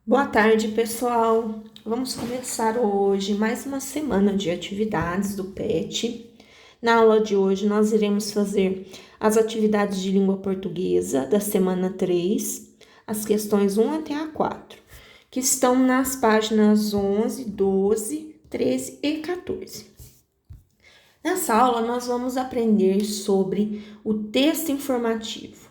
Boa tarde, pessoal. Vamos começar hoje mais uma semana de atividades do PET. Na aula de hoje, nós iremos fazer as atividades de língua portuguesa da semana 3, as questões 1 até a 4, que estão nas páginas 11, 12, 13 e 14. Nessa aula, nós vamos aprender sobre o texto informativo.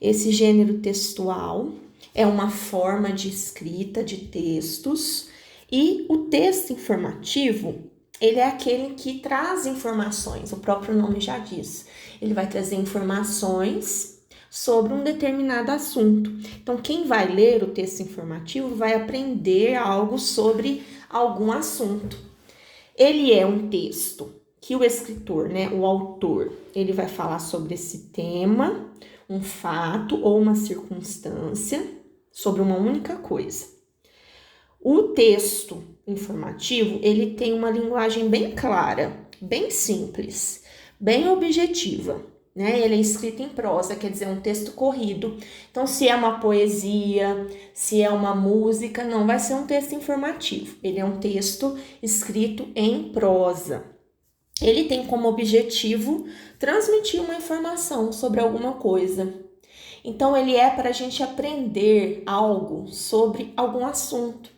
Esse gênero textual é uma forma de escrita de textos e o texto informativo, ele é aquele que traz informações, o próprio nome já diz. Ele vai trazer informações sobre um determinado assunto. Então, quem vai ler o texto informativo vai aprender algo sobre algum assunto. Ele é um texto que o escritor, o autor, ele vai falar sobre esse tema, um fato ou uma circunstância, sobre uma única coisa. O texto informativo, ele tem uma linguagem bem clara, bem simples, bem objetiva, Ele é escrito em prosa, quer dizer, um texto corrido. Então, se é uma poesia, se é uma música, não vai ser um texto informativo. Ele é um texto escrito em prosa. Ele tem como objetivo transmitir uma informação sobre alguma coisa. Então, ele é para a gente aprender algo sobre algum assunto,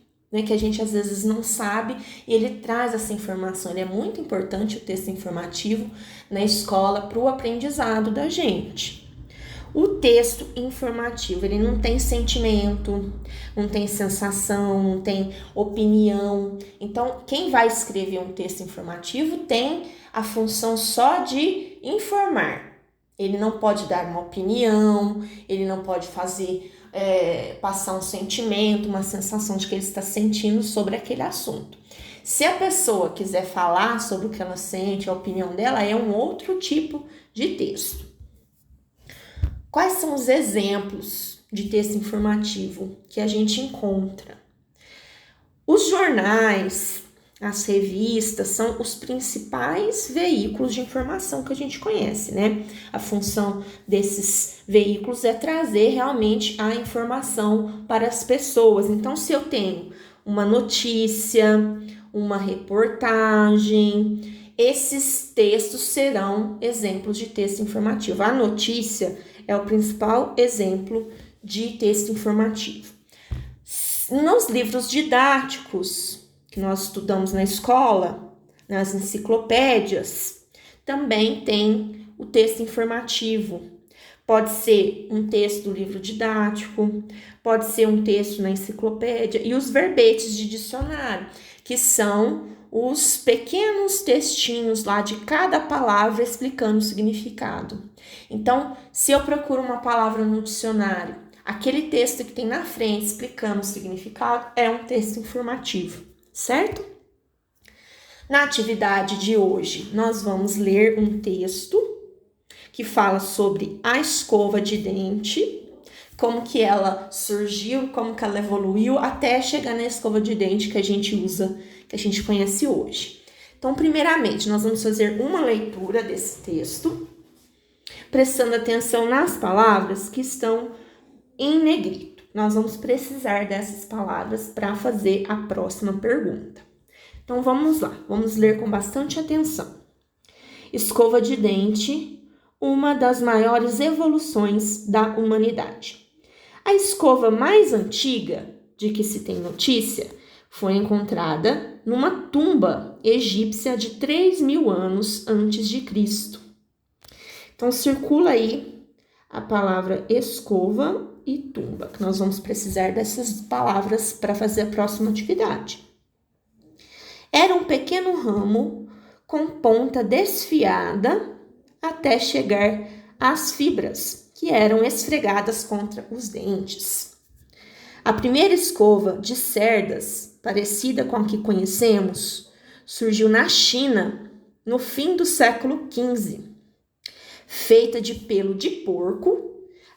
que a gente às vezes não sabe, e ele traz essa informação. Ele é muito importante, o texto informativo, na escola, para o aprendizado da gente. O texto informativo, ele não tem sentimento, não tem sensação, não tem opinião. Então, quem vai escrever um texto informativo tem a função só de informar. Ele não pode dar uma opinião, ele não pode passar um sentimento, uma sensação de que ele está sentindo sobre aquele assunto. Se a pessoa quiser falar sobre o que ela sente, a opinião dela, é um outro tipo de texto. Quais são os exemplos de texto informativo que a gente encontra? Os jornais, as revistas são os principais veículos de informação que a gente conhece, A função desses veículos é trazer realmente a informação para as pessoas. Então, se eu tenho uma notícia, uma reportagem, esses textos serão exemplos de texto informativo. A notícia é o principal exemplo de texto informativo. Nos livros didáticos que nós estudamos na escola, nas enciclopédias, também tem o texto informativo. Pode ser um texto do livro didático, pode ser um texto na enciclopédia, e os verbetes de dicionário, que são os pequenos textinhos lá de cada palavra explicando o significado. Então, se eu procuro uma palavra no dicionário, aquele texto que tem na frente explicando o significado é um texto informativo, certo? Na atividade de hoje, nós vamos ler um texto que fala sobre a escova de dente, como que ela surgiu, como que ela evoluiu até chegar na escova de dente que a gente usa, que a gente conhece hoje. Então, primeiramente, nós vamos fazer uma leitura desse texto, prestando atenção nas palavras que estão em negrito. Nós vamos precisar dessas palavras para fazer a próxima pergunta. Então, vamos lá, vamos ler com bastante atenção. Escova de dente, uma das maiores evoluções da humanidade. A escova mais antiga de que se tem notícia foi encontrada numa tumba egípcia de 3.000 anos antes de Cristo. Então, circula aí a palavra escova e tumba, que nós vamos precisar dessas palavras para fazer a próxima atividade. Era um pequeno ramo com ponta desfiada até chegar às fibras, que eram esfregadas contra os dentes. A primeira escova de cerdas, parecida com a que conhecemos, surgiu na China no fim do século XV. Feita de pelo de porco,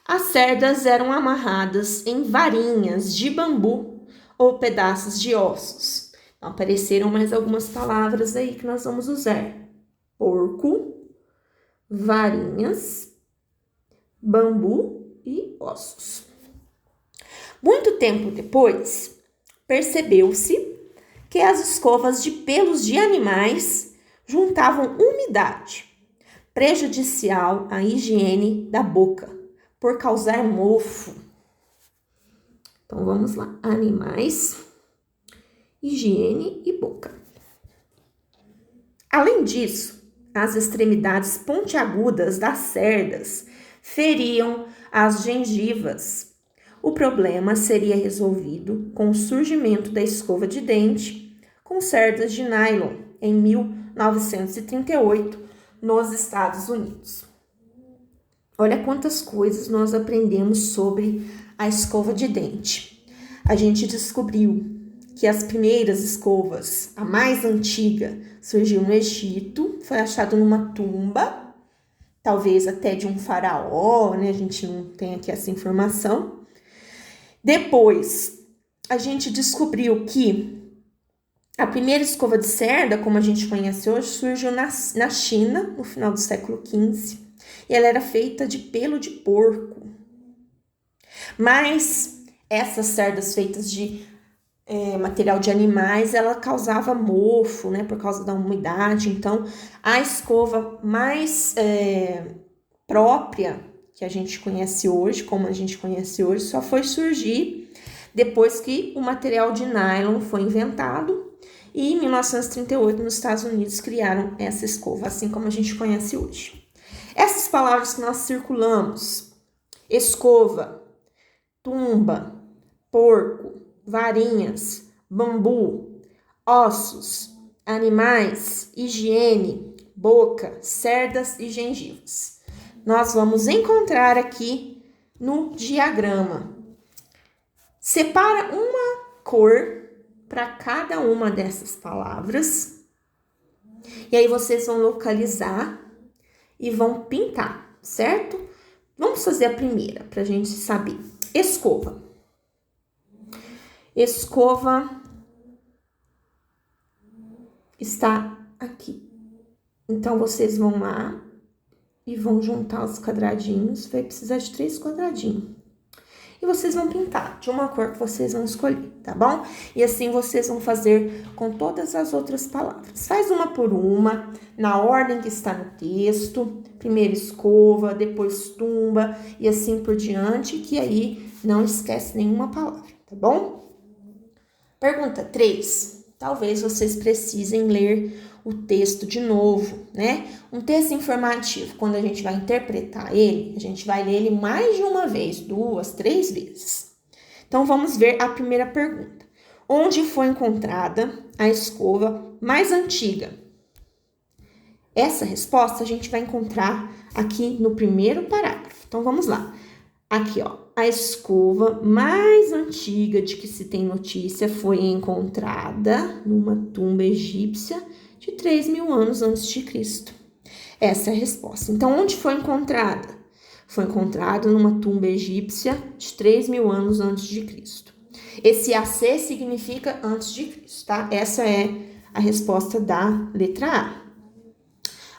as cerdas eram amarradas em varinhas de bambu ou pedaços de ossos. Então, apareceram mais algumas palavras aí que nós vamos usar. Porco, varinhas, bambu e ossos. Muito tempo depois, percebeu-se que as escovas de pelos de animais juntavam umidade, prejudicial à higiene da boca, por causar mofo. Então, vamos lá. Animais, higiene e boca. Além disso, as extremidades pontiagudas das cerdas feriam as gengivas. O problema seria resolvido com o surgimento da escova de dente com cerdas de nylon em 1938 nos Estados Unidos. Olha quantas coisas nós aprendemos sobre a escova de dente. A gente descobriu que as primeiras escovas, a mais antiga, surgiu no Egito, foi achado numa tumba, talvez até de um faraó, né? A gente não tem aqui essa informação. Depois, a gente descobriu que a primeira escova de cerda, como a gente conhece hoje, surgiu na China, no final do século XV, e ela era feita de pelo de porco. Mas essas cerdas feitas de material de animais, ela causava mofo, né, por causa da umidade. Então, a escova mais própria que a gente conhece hoje, como a gente conhece hoje, só foi surgir depois que o material de nylon foi inventado e em 1938 nos Estados Unidos criaram essa escova, assim como a gente conhece hoje. Essas palavras que nós circulamos, escova, tumba, porco, varinhas, bambu, ossos, animais, higiene, boca, cerdas e gengivas. Nós vamos encontrar aqui no diagrama. Separa uma cor para cada uma dessas palavras. E aí vocês vão localizar e vão pintar, certo? Vamos fazer a primeira para a gente saber. Escova. Escova está aqui. Então, vocês vão lá e vão juntar os quadradinhos. Vai precisar de 3 quadradinhos. E vocês vão pintar de uma cor que vocês vão escolher, tá bom? E assim vocês vão fazer com todas as outras palavras. Faz uma por uma, na ordem que está no texto. Primeiro escova, depois tumba e assim por diante, que aí não esquece nenhuma palavra, tá bom? Pergunta 3. Talvez vocês precisem ler o texto de novo, né? Um texto informativo, quando a gente vai interpretar ele, a gente vai ler ele mais de uma vez, 2, 3 vezes. Então, vamos ver a primeira pergunta. Onde foi encontrada a escova mais antiga? Essa resposta a gente vai encontrar aqui no primeiro parágrafo. Então, vamos lá. Aqui, ó, a escova mais antiga de que se tem notícia foi encontrada numa tumba egípcia de 3.000 anos antes de Cristo. Essa é a resposta. Então, onde foi encontrada? Foi encontrada numa tumba egípcia de 3.000 anos antes de Cristo. Esse AC significa antes de Cristo, tá? Essa é a resposta da letra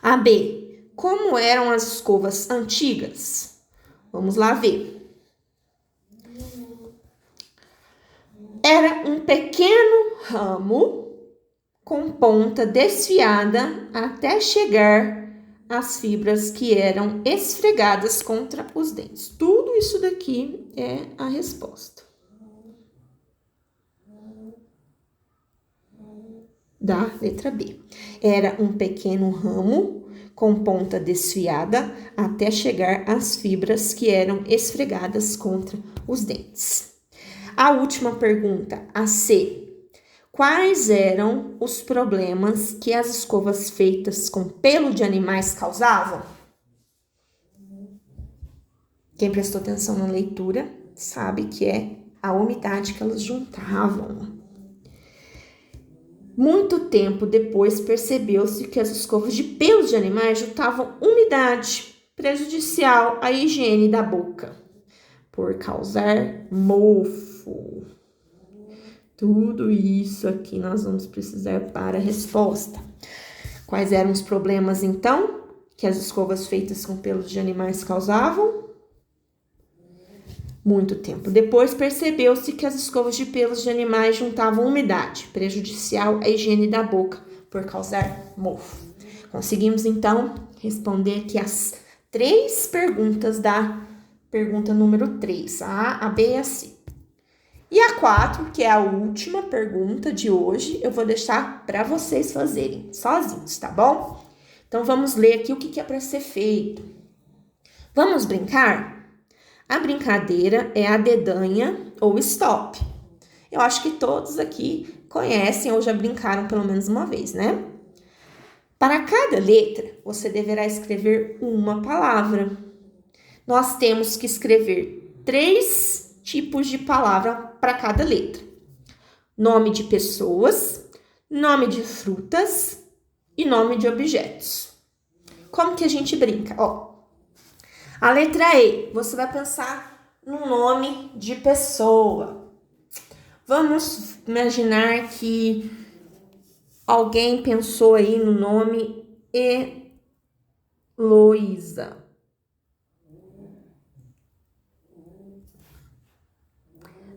A. A B. Como eram as escovas antigas? Vamos lá ver. Era um pequeno ramo com ponta desfiada até chegar às fibras que eram esfregadas contra os dentes. Tudo isso daqui é a resposta da letra B. Era um pequeno ramo com ponta desfiada até chegar às fibras que eram esfregadas contra os dentes. A última pergunta, a C. Quais eram os problemas que as escovas feitas com pelo de animais causavam? Quem prestou atenção na leitura sabe que é a umidade que elas juntavam. Muito tempo depois, percebeu-se que as escovas de pelos de animais juntavam umidade prejudicial à higiene da boca, por causar mofo. Tudo isso aqui nós vamos precisar para a resposta. Quais eram os problemas, então, que as escovas feitas com pelos de animais causavam? muito tempo depois, percebeu-se que as escovas de pelos de animais juntavam umidade, prejudicial à higiene da boca, por causar mofo. Conseguimos, então, responder aqui as 3 perguntas da pergunta número 3, a B e a C. E a 4, que é a última pergunta de hoje, eu vou deixar para vocês fazerem sozinhos, tá bom? Então, vamos ler aqui o que é para ser feito. Vamos brincar? A brincadeira é a dedanha ou stop. Eu acho que todos aqui conhecem ou já brincaram pelo menos uma vez, né? Para cada letra, você deverá escrever uma palavra. Nós temos que escrever 3 tipos de palavra para cada letra. Nome de pessoas, nome de frutas e nome de objetos. Como que a gente brinca? A letra E, você vai pensar no nome de pessoa. Vamos imaginar que alguém pensou aí no nome Heloísa.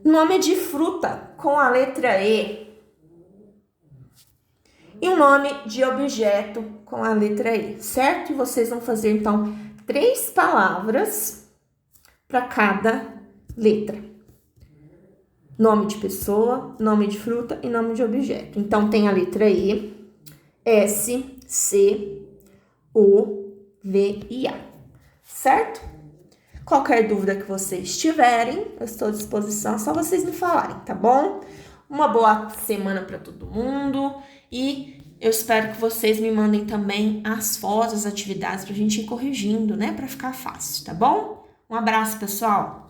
Nome de fruta com a letra E. E o nome de objeto com a letra E, certo? E vocês vão fazer, então, 3 palavras para cada letra. Nome de pessoa, nome de fruta e nome de objeto. Então, tem a letra E, S, C, O, V e A, certo? Qualquer dúvida que vocês tiverem, eu estou à disposição, é só vocês me falarem, tá bom? Uma boa semana para todo mundo e eu espero que vocês me mandem também as fotos, as atividades pra gente ir corrigindo, né? Para ficar fácil, tá bom? Um abraço, pessoal!